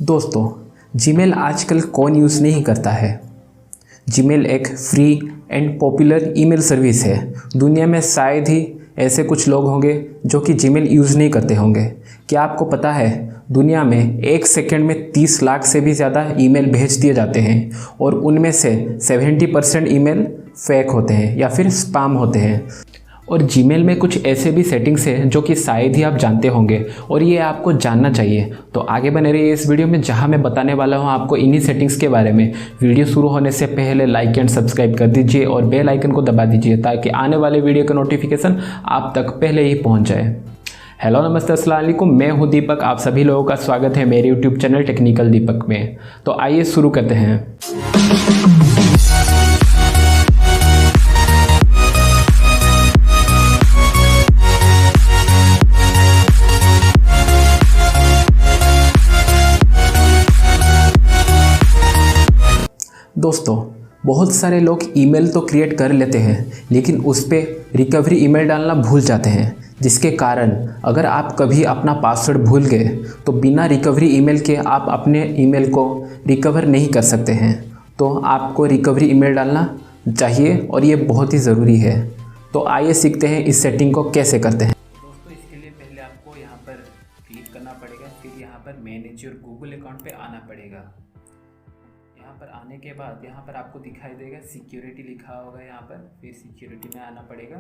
दोस्तों, जीमेल आजकल कौन यूज़ नहीं करता है। जीमेल एक free and popular email service है। दुनिया में शायद ही ऐसे कुछ लोग होंगे जो कि जीमेल यूज़ नहीं करते होंगे। क्या आपको पता है दुनिया में एक सेकंड में 30 लाख से भी ज़्यादा ईमेल भेज दिए जाते हैं और उनमें से 70% ईमेल फेक होते हैं या फिर स्पैम होते हैं। और जीमेल में कुछ ऐसे भी सेटिंग्स हैं जो कि शायद ही आप जानते होंगे और ये आपको जानना चाहिए। तो आगे बने रहिए इस वीडियो में, जहां मैं बताने वाला हूं आपको इन्हीं सेटिंग्स के बारे में। वीडियो शुरू होने से पहले लाइक एंड सब्सक्राइब कर दीजिए और बेल आइकन को दबा दीजिए ताकि आने वाले वीडियो का नोटिफिकेशन आप तक पहले ही पहुँच जाए। हेलो नमस्ते अस्सलाम वालेकुम, मैं हूं दीपक। आप सभी लोगों का स्वागत है मेरे यूट्यूब चैनल टेक्निकल दीपक में। तो आइए शुरू करते हैं। दोस्तों, बहुत सारे लोग ईमेल तो क्रिएट कर लेते हैं लेकिन उस पर रिकवरी ईमेल डालना भूल जाते हैं, जिसके कारण अगर आप कभी अपना पासवर्ड भूल गए तो बिना रिकवरी ईमेल के आप अपने ईमेल को रिकवर नहीं कर सकते हैं। तो आपको रिकवरी ईमेल डालना चाहिए और ये बहुत ही ज़रूरी है। तो आइए सीखते हैं इस सेटिंग को कैसे करते हैं। दोस्तों, इसके लिए पहले आपको यहाँ पर क्लिक करना पड़ेगा, फिर यहाँ पर मैनेज योर गूगल अकाउंट पे आना पड़ेगा। यहाँ पर आने के बाद यहाँ पर आपको दिखाई देगा सिक्योरिटी लिखा होगा यहाँ पर, फिर सिक्योरिटी में आना पड़ेगा।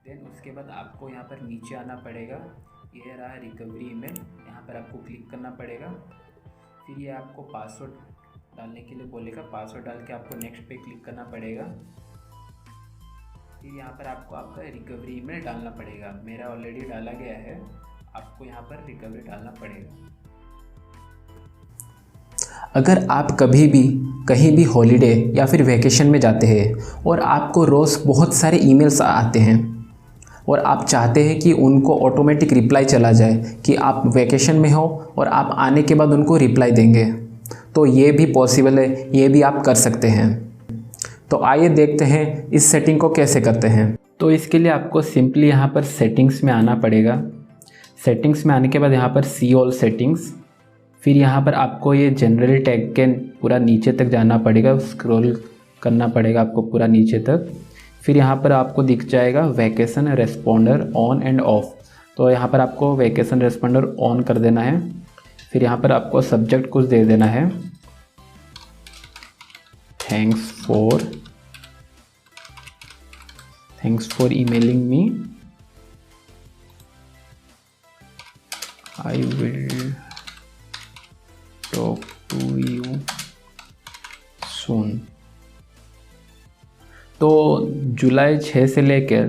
देन उसके बाद आपको यहाँ पर नीचे आना पड़ेगा, ये रहा रिकवरी ईमेल, यहाँ पर आपको क्लिक करना पड़ेगा। फिर ये आपको पासवर्ड डालने के लिए बोलेगा, पासवर्ड डाल के आपको नेक्स्ट पे क्लिक करना पड़ेगा। फिर यहाँ पर आपको आपका रिकवरी ईमेल डालना पड़ेगा। मेरा ऑलरेडी डाला गया है, आपको यहाँ पर रिकवरी डालना पड़ेगा। अगर आप कभी भी कहीं भी हॉलीडे या फिर वैकेशन में जाते हैं और आपको रोज़ बहुत सारे ईमेल्स आते हैं और आप चाहते हैं कि उनको ऑटोमेटिक रिप्लाई चला जाए कि आप वैकेशन में हो और आप आने के बाद उनको रिप्लाई देंगे, तो ये भी पॉसिबल है, ये भी आप कर सकते हैं। तो आइए देखते हैं इस सेटिंग को कैसे करते हैं। तो इसके लिए आपको सिंपली यहाँ पर सेटिंग्स में आना पड़ेगा। सेटिंग्स में आने के बाद यहाँ पर सी ऑल सेटिंग्स, फिर यहाँ पर आपको ये जनरल टैग के पूरा नीचे तक जाना पड़ेगा, स्क्रॉल करना पड़ेगा आपको पूरा नीचे तक। फिर यहाँ पर आपको दिख जाएगा vacation responder on end of, तो यहाँ पर आपको वैकेशन रेस्पॉन्डर ऑन कर देना है। फिर यहाँ पर आपको सब्जेक्ट कुछ दे देना है, thanks for emailing me, I will talk to you soon. तो जुलाई 6 से लेकर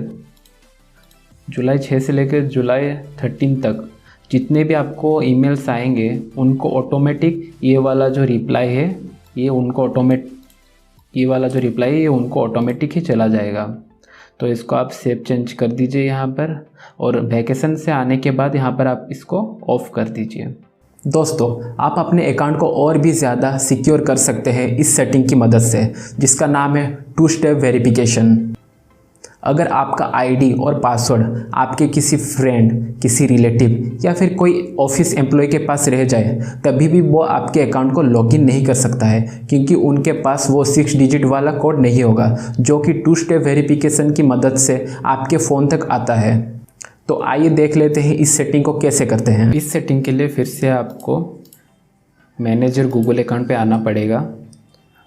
जुलाई 13 तक जितने भी आपको ईमेल्स आएंगे उनको ऑटोमेटिक ये वाला जो रिप्लाई है ये उनको ऑटोमेटिक ही चला जाएगा। तो इसको आप सेव चेंज कर दीजिए यहाँ पर, और वैकेशन से आने के बाद यहाँ पर आप इसको ऑफ कर दीजिए। दोस्तों, आप अपने अकाउंट को और भी ज़्यादा सिक्योर कर सकते हैं इस सेटिंग की मदद से, जिसका नाम है 2 स्टेप वेरिफिकेशन। अगर आपका आईडी और पासवर्ड आपके किसी फ्रेंड, किसी रिलेटिव या फिर कोई ऑफिस एम्प्लॉय के पास रह जाए, तभी भी वो आपके अकाउंट को लॉगिन नहीं कर सकता है, क्योंकि उनके पास वो 6 डिजिट वाला कोड नहीं होगा जो कि 2 स्टेप वेरिफिकेशन की मदद से आपके फ़ोन तक आता है। तो आइए देख लेते हैं इस सेटिंग को कैसे करते हैं। इस सेटिंग के लिए फिर से आपको मैनेजर गूगल अकाउंट पे आना पड़ेगा।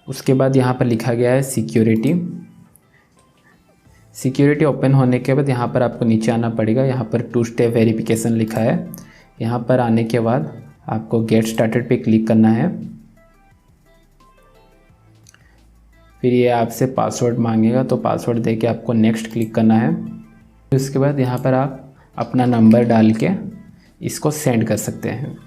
उसके बाद यहाँ पर लिखा गया है सिक्योरिटी ओपन होने के बाद यहाँ पर आपको नीचे आना पड़ेगा। यहाँ पर 2 स्टेप वेरिफिकेशन लिखा है। यहाँ पर आने के बाद आपको गेट स्टार्टेड पे क्लिक करना है। फिर ये आपसे पासवर्ड मांगेगा, तो पासवर्ड दे के आपको नेक्स्ट क्लिक करना है। उसके बाद यहाँ पर आप अपना नंबर डाल के इसको सेंड कर सकते हैं।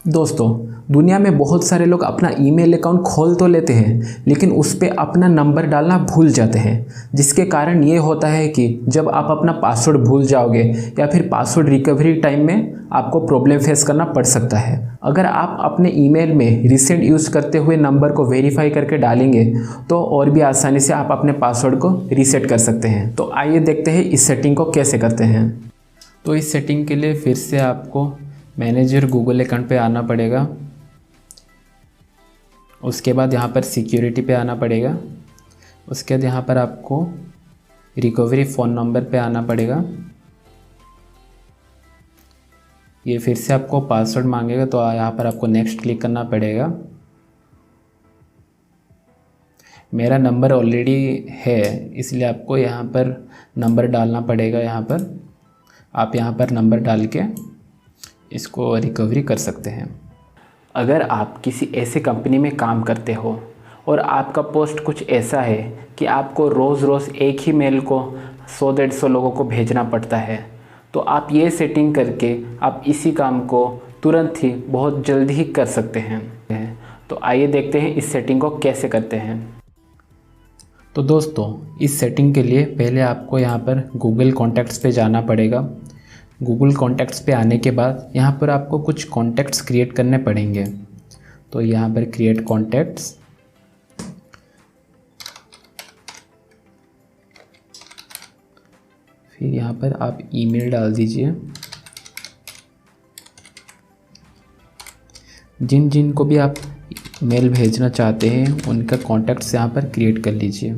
दोस्तों, दुनिया में बहुत सारे लोग अपना ईमेल अकाउंट खोल तो लेते हैं लेकिन उस पर अपना नंबर डालना भूल जाते हैं, जिसके कारण ये होता है कि जब आप अपना पासवर्ड भूल जाओगे या फिर पासवर्ड रिकवरी टाइम में आपको प्रॉब्लम फेस करना पड़ सकता है। अगर आप अपने ईमेल में रिसेंट यूज़ करते हुए नंबर को वेरीफाई करके डालेंगे तो और भी आसानी से आप अपने पासवर्ड को रीसेट कर सकते हैं। तो आइए देखते हैं इस सेटिंग को कैसे करते हैं। तो इस सेटिंग के लिए फिर से आपको मैनेजर गूगल अकाउंट पे आना पड़ेगा। उसके बाद यहाँ पर सिक्योरिटी पे आना पड़ेगा। उसके बाद यहाँ पर आपको रिकवरी फ़ोन नंबर पे आना पड़ेगा। ये फिर से आपको पासवर्ड मांगेगा, तो यहाँ पर आपको नेक्स्ट क्लिक करना पड़ेगा। मेरा नंबर ऑलरेडी है, इसलिए आपको यहाँ पर नंबर डालना पड़ेगा। यहाँ पर आप यहाँ पर नंबर डाल के इसको रिकवरी कर सकते हैं। अगर आप किसी ऐसे कंपनी में काम करते हो और आपका पोस्ट कुछ ऐसा है कि आपको रोज़ रोज़ एक ही मेल को 100-150 लोगों को भेजना पड़ता है, तो आप ये सेटिंग करके आप इसी काम को तुरंत ही बहुत जल्दी ही कर सकते हैं। तो आइए देखते हैं इस सेटिंग को कैसे करते हैं। तो दोस्तों, इस सेटिंग के लिए पहले आपको यहाँ पर गूगल कॉन्टैक्ट्स पे जाना पड़ेगा। गूगल कॉन्टैक्ट्स पे आने के बाद यहाँ पर आपको कुछ कॉन्टैक्ट्स क्रिएट करने पड़ेंगे। तो यहाँ पर क्रिएट कॉन्टैक्ट्स, फिर यहाँ पर आप ईमेल डाल दीजिए। जिन जिन को भी आप मेल भेजना चाहते हैं उनका कॉन्टैक्ट्स यहाँ पर क्रिएट कर लीजिए।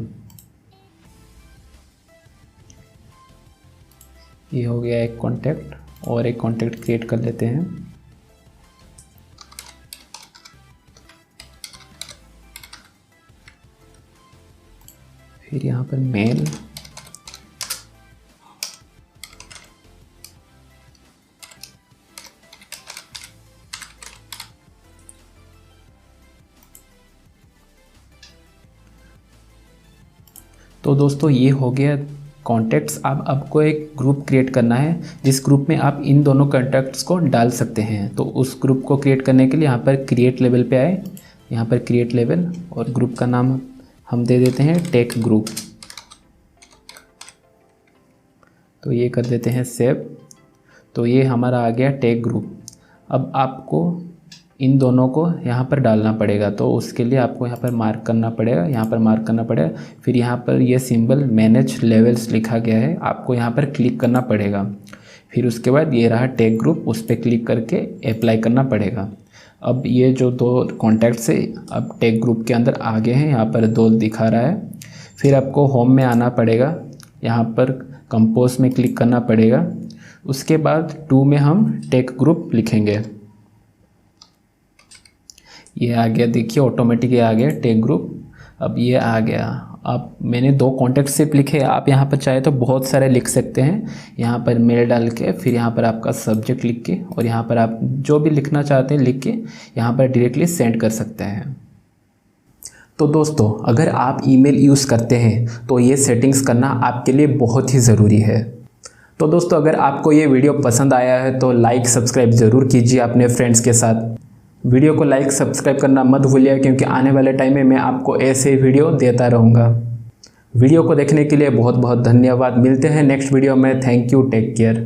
ये हो गया एक कॉन्टैक्ट, और एक कॉन्टैक्ट क्रिएट कर लेते हैं। फिर यहाँ पर मेल, तो दोस्तों ये हो गया कॉन्टैक्ट्स। अब आपको एक ग्रुप क्रिएट करना है, जिस ग्रुप में आप इन दोनों कॉन्टैक्ट्स को डाल सकते हैं। तो उस ग्रुप को क्रिएट करने के लिए यहाँ पर क्रिएट लेवल पे आए, यहाँ पर क्रिएट लेवल, और ग्रुप का नाम हम दे देते हैं टेक ग्रुप। तो ये कर देते हैं सेव। तो ये हमारा आ गया टेक ग्रुप। अब आपको इन दोनों को यहाँ पर डालना पड़ेगा। तो उसके लिए आपको यहाँ पर मार्क करना पड़ेगा, यहाँ पर मार्क करना पड़ेगा। फिर यहाँ पर ये सिंबल मैनेज लेवल्स लिखा गया है, आपको यहाँ पर क्लिक करना पड़ेगा। फिर उसके बाद ये रहा टेक ग्रुप, उस पर क्लिक करके अप्लाई करना पड़ेगा। अब ये जो दो कॉन्टैक्ट्स है अब टेक ग्रुप के अंदर आ गए हैं, यहाँ पर 2 दिखा रहा है। फिर आपको होम में आना पड़ेगा, यहाँ पर कंपोज में क्लिक करना पड़ेगा। उसके बाद 2 में हम टेक ग्रुप लिखेंगे। ये आ गया, देखिए ऑटोमेटिक ये आ गया टेक ग्रुप। अब ये आ गया। अब मैंने 2 कॉन्टैक्ट सिर्फ लिखे, आप यहाँ पर चाहे तो बहुत सारे लिख सकते हैं। यहाँ पर मेल डाल के, फिर यहाँ पर आपका सब्जेक्ट लिख के, और यहाँ पर आप जो भी लिखना चाहते हैं लिख के यहाँ पर डायरेक्टली सेंड कर सकते हैं। तो दोस्तों, अगर आप ईमेल यूज़ करते हैं तो ये सेटिंग्स करना आपके लिए बहुत ही ज़रूरी है। तो दोस्तों, अगर आपको ये वीडियो पसंद आया है तो लाइक सब्सक्राइब ज़रूर कीजिए अपने फ्रेंड्स के साथ। वीडियो को लाइक सब्सक्राइब करना मत भूलिए, क्योंकि आने वाले टाइम में मैं आपको ऐसे वीडियो देता रहूँगा। वीडियो को देखने के लिए बहुत बहुत धन्यवाद। मिलते हैं नेक्स्ट वीडियो में। Thank you, take care.